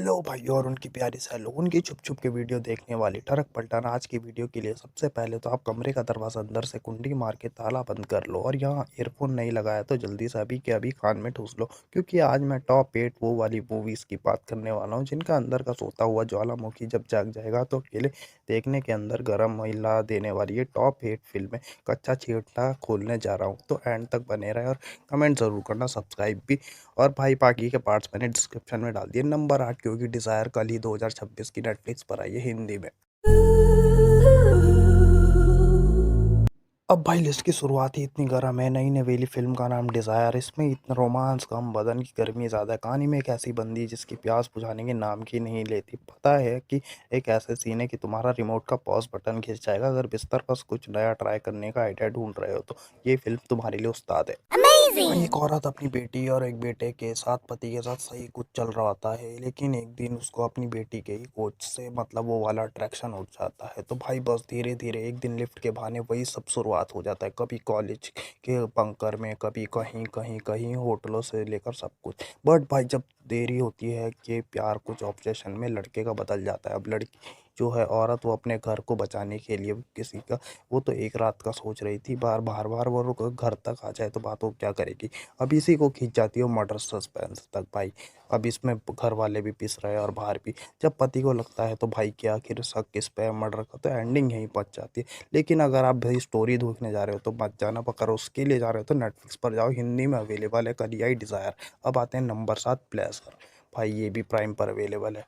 Hello भाई और उनकी प्यारी सा लोग उनकी छुप छुप के वीडियो देखने वाली टरक पलटाना आज की वीडियो के लिए सबसे पहले तो आप कमरे का दरवाज़ा अंदर से कुंडी मार के ताला बंद कर लो और यहाँ ईयरफोन नहीं लगाया तो जल्दी से अभी के अभी कान में ठूस लो क्योंकि आज मैं टॉप 8 वो वाली मूवीज़ की बात करने वाला हूँ जिनका अंदर का सोता हुआ ज्वालामुखी जब जाग जाएगा तो अकेले देखने के अंदर गर्म हिला देने वाली ये टॉप 8 फिल्में कच्चा छींटा खोलने जा रहा हूँ। तो एंड तक बने रहे और कमेंट ज़रूर करना, सब्सक्राइब भी। और भाई बाकी के पार्ट्स मैंने डिस्क्रिप्शन में डाल दिए। नंबर 8 क्योंकि डिज़ायर कल ही 2026 की नेटफ्लिक्स पर आई है हिंदी में। अब भाई लिस्ट की शुरुआत ही इतनी गर्म है। नई नवेली फिल्म का नाम डिज़ायर, इसमें इतना रोमांस कम, बदन की गर्मी ज़्यादा। कहानी में एक ऐसी बंदी जिसकी प्यास बुझाने के नाम की नहीं लेती। पता है कि एक ऐसे सीन है कि तुम्हारा रिमोट का पॉज बटन खिंच जाएगा अगर बिस्तर पर कुछ नया ट्राई करने का आइडिया ढूंढ रहे हो तो ये फिल्म तुम्हारे लिए उस्ताद है। वहीं एक औरत अपनी बेटी और एक बेटे के साथ पति के साथ सही कुछ चल रहा होता है, लेकिन एक दिन उसको अपनी बेटी के ही कोच से मतलब वो वाला अट्रैक्शन उठ जाता है। तो भाई बस धीरे धीरे एक दिन लिफ्ट के बहाने वही सब शुरुआत हो जाता है। कभी कॉलेज के बंकर में, कभी कहीं कहीं कहीं होटलों से लेकर सब कुछ। बट भाई जब देरी होती है कि प्यार कुछ ऑब्सेशन में लड़के का बदल जाता है। अब लड़की जो है औरत, वो अपने घर को बचाने के लिए किसी का, वो तो एक रात का सोच रही थी, बार बार बार वो घर तक आ जाए तो बात वो क्या करेगी। अब इसी को खींच जाती है मर्डर सस्पेंस तक भाई। अब इसमें घर वाले भी पिस रहे हैं और बाहर भी। जब पति को लगता है तो भाई कि आखिर शक किस पे है, मर्डर का, तो एंडिंग यहीं पहुंच जाती है। लेकिन अगर आप भाई स्टोरी देखने जा रहे हो तो मत जाना, अगर उसके लिए जा रहे हो तो नेटफ्लिक्स पर जाओ, हिंदी में अवेलेबल है, कल आई डिज़ायर। अब आते हैं नंबर 7 प्लेसर। भाई ये भी प्राइम पर अवेलेबल है।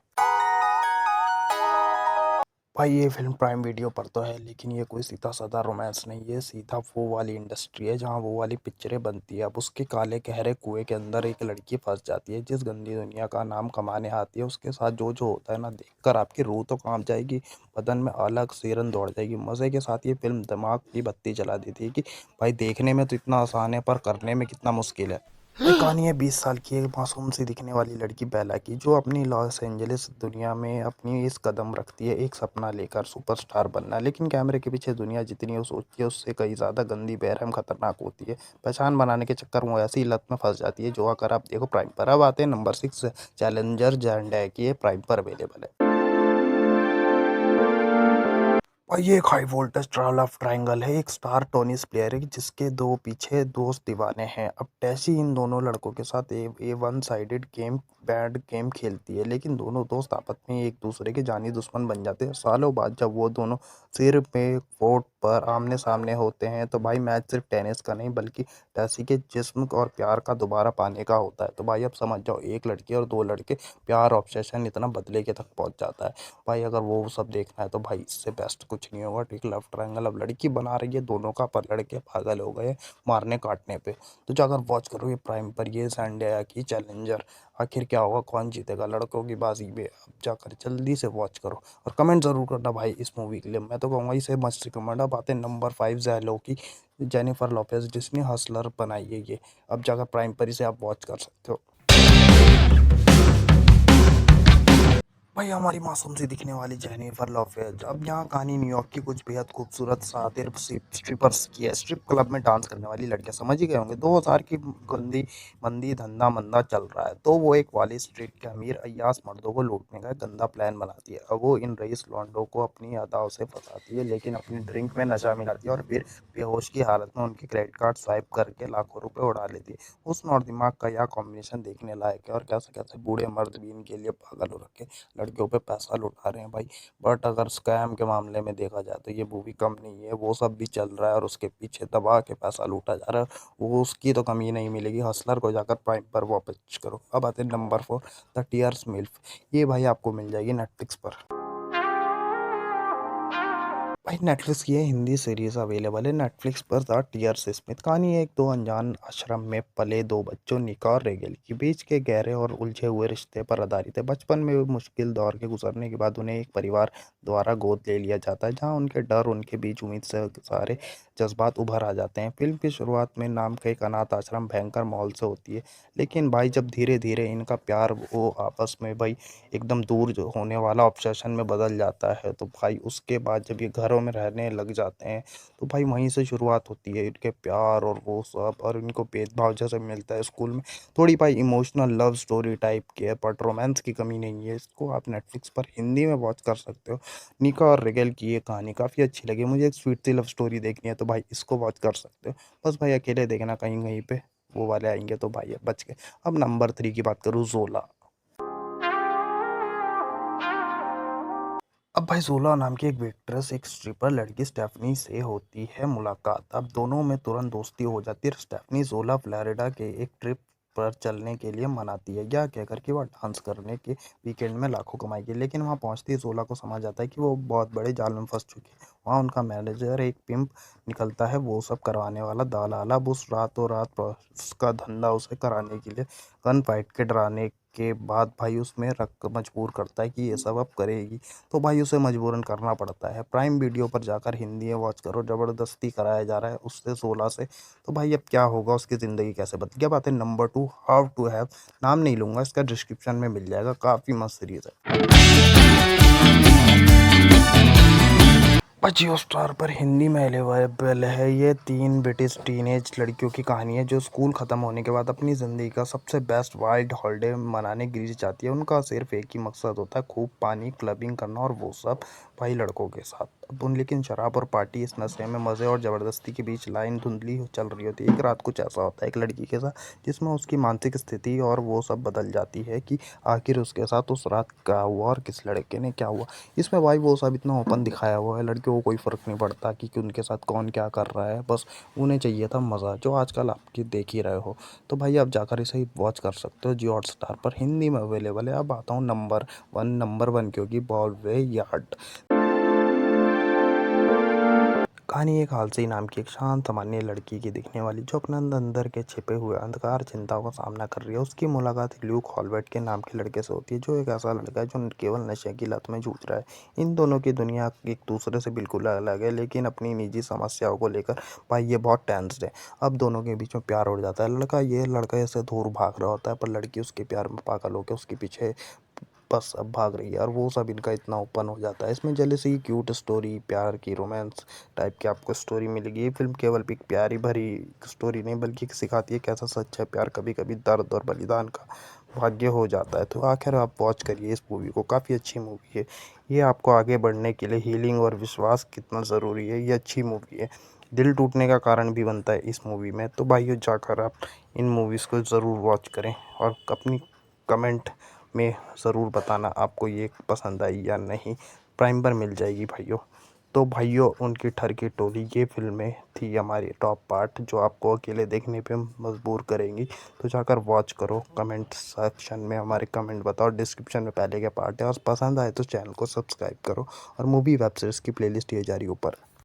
भाई ये फिल्म प्राइम वीडियो पर तो है, लेकिन ये कोई सीधा साधा रोमांस नहीं, ये सीधा वो वाली इंडस्ट्री है जहाँ वो वाली पिक्चरें बनती है। अब उसके काले गहरे कुएं के अंदर एक लड़की फंस जाती है जिस गंदी दुनिया का नाम कमाने आती है। उसके साथ जो जो होता है ना, देखकर आपकी रूह तो कांप जाएगी, बदन में अलग सिरन दौड़ जाएगी। मज़े के साथ ये फिल्म दिमाग की बत्ती जला देती है कि भाई देखने में तो इतना आसान है पर करने में कितना मुश्किल है। भाई कहानी है 20 साल की एक मासूम सी दिखने वाली लड़की बेला की, जो अपनी लॉस एंजलिस दुनिया में अपनी इस कदम रखती है एक सपना लेकर सुपरस्टार बनना। लेकिन कैमरे के पीछे दुनिया जितनी वो सोचती है उससे कहीं ज़्यादा गंदी, बेरहम, खतरनाक होती है। पहचान बनाने के चक्कर में वो ऐसी लत में फंस जाती है जो अगर आप देखो प्राइम पर। अब आते हैं नंबर 6 चैलेंजर जेंडा की, ये प्राइम पर अवेलेबल है। और ये एक हाई वोल्टेज लव ट्रायंगल है। एक स्टार टेनिस प्लेयर है जिसके दो पीछे दोस्त दीवाने हैं। अब टेसी इन दोनों लड़कों के साथ a one sided game, bad game खेलती है, लेकिन दोनों दोस्त आपस में एक दूसरे के जानी दुश्मन बन जाते हैं। सालों बाद जब वो दोनों सिर पे कोर्ट पर आमने सामने होते हैं तो भाई मैच सिर्फ टेनिस का नहीं बल्कि टेसी के जिस्म और प्यार का दोबारा पाने का होता है। तो भाई अब समझ जाओ, एक लड़की और दो लड़के, प्यार ऑब्सेशन इतना बदले के तक पहुंच जाता है। भाई अगर वो सब देखना है तो भाई इससे बेस्ट कुछ नहीं होगा। ठीक, लव ट्रायंगल अब लड़की बना रही है दोनों का, पर लड़के पागल हो गए मारने काटने पे। तो जाकर वॉच करो ये प्राइम पर, ये सैंडिया की चैलेंजर। आखिर क्या होगा, कौन जीतेगा लड़कों की बाजी में, अब जाकर जल्दी से वॉच करो और कमेंट जरूर करना भाई इस मूवी के लिए। मैं तो कहूँगा इसे मस्ट रिकमेंड। अब आते हैं नंबर 5 जैलो की, जेनिफर लोपेज, जिसने हसलर बनाई है ये। अब जाकर प्राइम पर इसे आप वॉच कर सकते हो। भाई हमारी मासूम सी दिखने वाली जेनिफर लॉपेज। अब यहाँ कहानी न्यूयॉर्क की कुछ बेहद खूबसूरत सातिर स्ट्रिपर्स की है। स्ट्रिप क्लब में डांस करने वाली लड़कियां, समझ ही गए होंगे, 2000 की गंदी मंदी धंधा मंदा चल रहा है तो वो एक वाली स्ट्रीट के अमीर अय्यास मर्दों को लूटने का गंदा प्लान बनाती है। अब वो इन रईस लॉन्डो को अपनी अदाओं से फंसाती है, लेकिन अपनी ड्रिंक में नशा मिलाती है और फिर बेहोश की हालत में उनके क्रेडिट कार्ड स्वाइप करके लाखों रुपए उड़ा लेती है। हुस्न और दिमाग का यह कॉम्बिनेशन देखने लायक है और कैसे कैसे बूढ़े मर्द भी इनके लिए पागल हो रखे, लड़कियों पे पैसा लुटा रहे हैं भाई। बट अगर स्कैम के मामले में देखा जाए तो ये मूवी कम नहीं है, वो सब भी चल रहा है और उसके पीछे दबा के पैसा लूटा जा रहा है, वो उसकी तो कमी नहीं मिलेगी। हसलर को जाकर प्राइम पर वापस करो। अब आते हैं नंबर 4 द टीयर्स मिल्फ। ये भाई आपको मिल जाएगी नेटफ्लिक्स पर। भाई नेटफ्लिक्स की ये हिंदी सीरीज अवेलेबल है नेटफ्लिक्स पर। द टीयर्स स्मिथ कहानी है एक दो अनजान आश्रम में पले दो बच्चों निका और रेगल के बीच के गहरे और उलझे हुए रिश्ते पर आधारित है। बचपन में मुश्किल दौर के गुजरने के बाद उन्हें एक परिवार द्वारा गोद ले लिया जाता है, जहाँ उनके डर, उनके बीच उम्मीद से सारे जज़्बात उभर आ जाते हैं। फ़िल्म की शुरुआत में नाम का एक अनाथ आश्रम भयंकर माहौल से होती है, लेकिन भाई जब धीरे-धीरे इनका प्यार वो आपस में भाई एकदम दूर जो होने वाला ऑब्सेशन में बदल जाता है, तो भाई उसके बाद जब ये घरों में रहने लग जाते हैं, तो भाई वहीं से शुरुआत होती है इनके प्यार और वो सब, और इनको भेदभाव जैसे मिलता है स्कूल में। थोड़ी भाई इमोशनल लव स्टोरी टाइप की है, बट रोमांस की कमी नहीं है। इसको आप नेटफ्लिक्स पर हिंदी में वॉच कर सकते हो। निका और रिगेल की ये कहानी काफ़ी अच्छी लगी मुझे। एक स्वीट सी लव स्टोरी देखनी है तो भाई इसको वॉच कर सकते हो। बस भाई अकेले देखना, कहीं कहीं पे वो वाले आएंगे तो भाई बच गए। अब नंबर 3 की बात करूँ, जोला। अब भाई ज़ोला नाम की एक वेट्रेस एक स्ट्रिपर लड़की स्टेफनी से होती है मुलाकात। अब दोनों में तुरंत दोस्ती हो जाती है। स्टेफनी ज़ोला फ्लोरिडा के एक ट्रिप पर चलने के लिए मनाती है, यह कहकर कि वह डांस करने के वीकेंड में लाखों कमाएगी। लेकिन वहाँ पहुँचते ही ज़ोला को समझ आता है कि वो बहुत बड़े जाल में फंस चुकी है। वहाँ उनका मैनेजर एक पिम्प निकलता है, वो सब करवाने वाला दलाल। अब उस रातों रात उसका धंधा उसे कराने के लिए गन फाइट के डराने के बाद भाई उसमें रख मजबूर करता है कि ये सब अब करेगी, तो भाई उसे मजबूरन करना पड़ता है। प्राइम वीडियो पर जाकर हिंदी में वॉच करो, ज़बरदस्ती कराया जा रहा है उससे 16 से। तो भाई अब क्या होगा, उसकी ज़िंदगी कैसे बदल। क्या बात है नंबर 2, हाउ टू हैव। नाम नहीं लूँगा, इसका डिस्क्रिप्शन में मिल जाएगा, काफ़ी मस्त सीरीज़ है। और जियो स्टार पर हिंदी में अवेलेबल है। ये 3 ब्रिटिश टीनेज लड़कियों की कहानी है जो स्कूल ख़त्म होने के बाद अपनी ज़िंदगी का सबसे बेस्ट वाइल्ड हॉलिडे मनाने ग्रीस जाती है। उनका सिर्फ एक ही मकसद होता है, खूब पानी, क्लबिंग करना, और वो सब भाई लड़कों के साथ। अब उन लेकिन शराब और पार्टी, इस नशे में मज़े और ज़बरदस्ती के बीच लाइन धुंधली चल रही होती है। एक रात कुछ ऐसा होता है एक लड़की के साथ जिसमें उसकी मानसिक स्थिति और वो सब बदल जाती है कि आखिर उसके साथ उस रात क्या हुआ और किस लड़के ने क्या हुआ। इसमें भाई वो सब इतना ओपन दिखाया हुआ है, लड़कियों को कोई फ़र्क नहीं पड़ता कि उनके साथ कौन क्या कर रहा है, बस उन्हें चाहिए था मज़ा, जो आजकल आपकी देख ही रहे हो। तो भाई आप जाकर इसे वॉच कर सकते हो, जियो हॉटस्टार पर हिंदी में अवेलेबल है। अब आता हूँ नंबर 1 क्योंकि बॉलवे यार्ड। कहानी एक हालसी नाम की एक शांत सामान्य लड़की की दिखने वाली, जो अपने अंदर के छिपे हुए अंधकार चिंताओं का सामना कर रही है। उसकी मुलाकात ल्यूक हॉलवेट के नाम के लड़के से होती है, जो एक ऐसा लड़का है जो केवल नशे की लत में जूझ रहा है। इन दोनों की दुनिया एक दूसरे से बिल्कुल अलग है, लेकिन अपनी निजी समस्याओं को लेकर भाई ये बहुत टेंस्ड है। अब दोनों के बीच में प्यार हो जाता है। लड़का ऐसे दूर भाग रहा होता है, पर लड़की उसके प्यार में पागल होकर उसके पीछे बस अब भाग रही है, और वो सब इनका इतना ओपन हो जाता है। इसमें जेलसी, क्यूट स्टोरी, प्यार की रोमांस टाइप की आपको स्टोरी मिलेगी। ये फिल्म केवल एक प्यारी भरी स्टोरी नहीं, बल्कि सिखाती है कैसा सच्चा प्यार कभी कभी दर्द और बलिदान का भाग्य हो जाता है। तो आखिर आप वॉच करिए इस मूवी को, काफ़ी अच्छी मूवी है। ये आपको आगे बढ़ने के लिए हीलिंग और विश्वास कितना ज़रूरी है, ये अच्छी मूवी है। दिल टूटने का कारण भी बनता है इस मूवी में। तो भाइयों जाकर आप इन मूवीज़ को ज़रूर वॉच करें, और अपनी कमेंट में ज़रूर बताना आपको ये पसंद आई या नहीं। प्राइम पर मिल जाएगी भाइयों। तो भाइयों उनकी ठर की टोली, ये फ़िल्में थी हमारी टॉप पार्ट, जो आपको अकेले देखने पे मजबूर करेंगी। तो जाकर वॉच करो, कमेंट सेक्शन में हमारे कमेंट बताओ, डिस्क्रिप्शन में पहले के पार्ट है, और पसंद आए तो चैनल को सब्सक्राइब करो। और मूवी वेब सीरीज़ की प्लेलिस्ट ये जा रही ऊपर।